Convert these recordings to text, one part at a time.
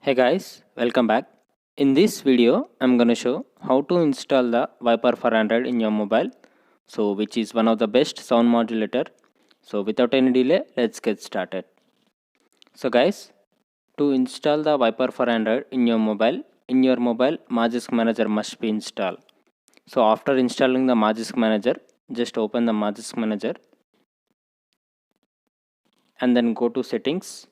Hey guys, welcome back. In this video, I'm gonna show how to install the Viper for Android in your mobile. Which is one of the best sound modulator. Without any delay, let's get started. So guys, to install the Viper for Android in your mobile, Magisk Manager must be installed. So after installing the Magisk Manager, just open the Magisk Manager and then go to settings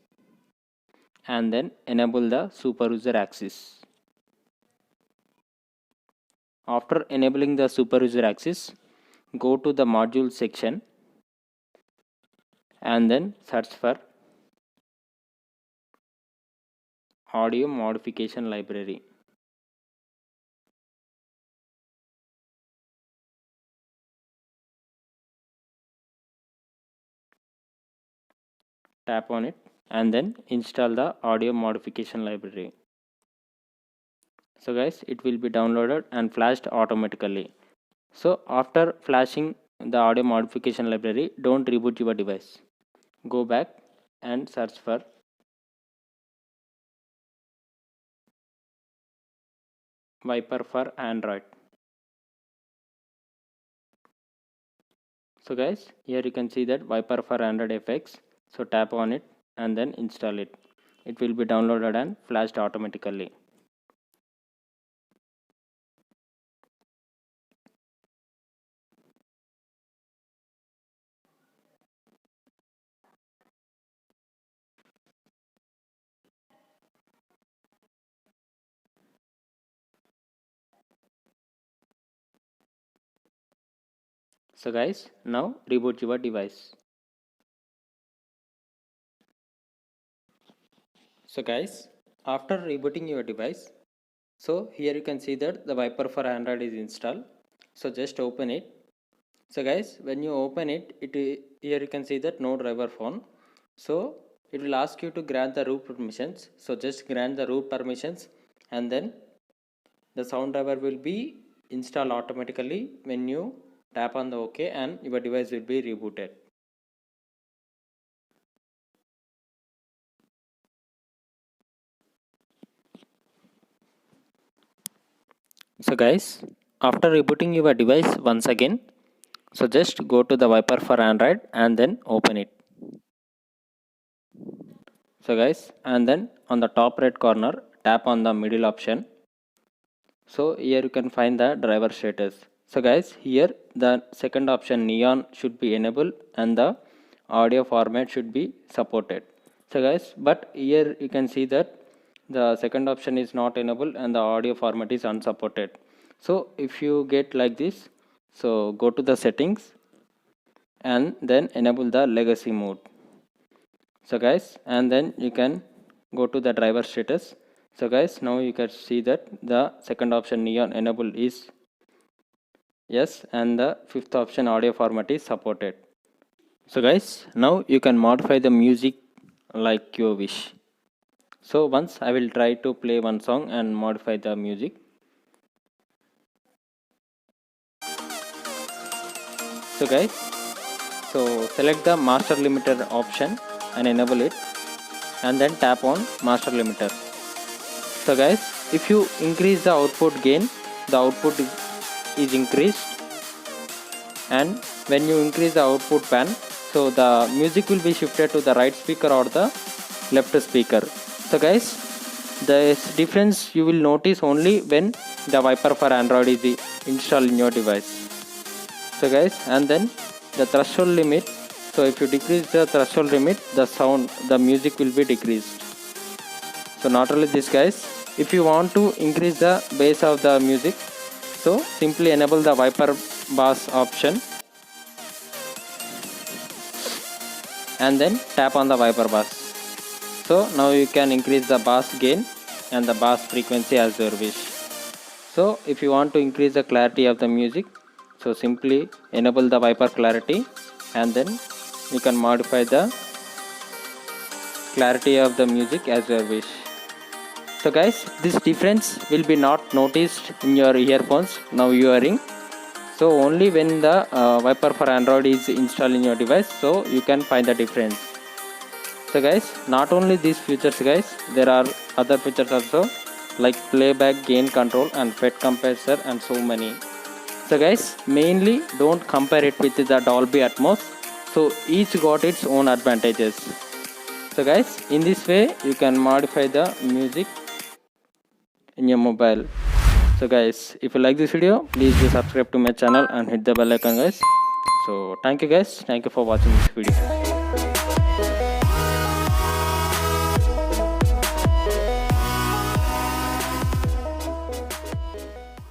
and then enable the super user access. After enabling the super user access, go to the module section and then search for audio modification library. Tap on it and then install the audio modification library. So guys, it will be downloaded and flashed automatically. So after flashing the audio modification library, don't reboot your device. Go back and search for Viper for Android. So guys, here you can see that Viper for Android FX. So tap on it and then install it. It will be downloaded and flashed automatically. So guys, now reboot your device. So guys, after rebooting your device, so here you can see that the Viper for Android is installed. So just open it. So guys, when you open it, here you can see that no driver phone. So it will ask you to grant the root permissions. So just grant the root permissions and then the sound driver will be installed automatically when you tap on the OK and your device will be rebooted. So guys, after rebooting your device once again, so just go to the Viper for Android and then open it. So guys, and then on the top right corner, tap on the middle option. So here you can find the driver status. So guys, here the second option neon should be enabled and the audio format should be supported. So guys, but here you can see that the second option is not enabled and the audio format is unsupported. So if you get like this, so go to the settings and then enable the legacy mode. So guys, and then you can go to the driver status. So guys, now you can see that the second option neon enable is yes and the fifth option audio format is supported. So guys, now you can modify the music like your wish. So once I will try to play one song and modify the music. So guys, so select the master limiter option and enable it and then tap on master limiter. So guys, if you increase the output gain, the output is increased, and when you increase the output pan, so the music will be shifted to the right speaker or the left speaker. So guys, the difference you will notice only when the Viper for Android is installed in your device. So guys, and then the threshold limit, so if you decrease the threshold limit, the music will be decreased. So not only this guys, if you want to increase the bass of the music, so simply enable the Viper bass option and then tap on the Viper bass. So now you can increase the bass gain and the bass frequency as your wish. So if you want to increase the clarity of the music, so simply enable the Viper clarity and then you can modify the clarity of the music as your wish. So guys, this difference will be not noticed in your earphones now you are hearing. So only when the Viper for Android is installed in your device, so you can find the difference. So guys, not only these features guys, there are other features also, like playback, gain control and FET compressor and so many. So guys, mainly don't compare it with the Dolby Atmos. So each got its own advantages. So guys, in this way you can modify the music in your mobile. So guys, if you like this video, please do subscribe to my channel and hit the bell icon guys. So thank you guys, thank you for watching this video.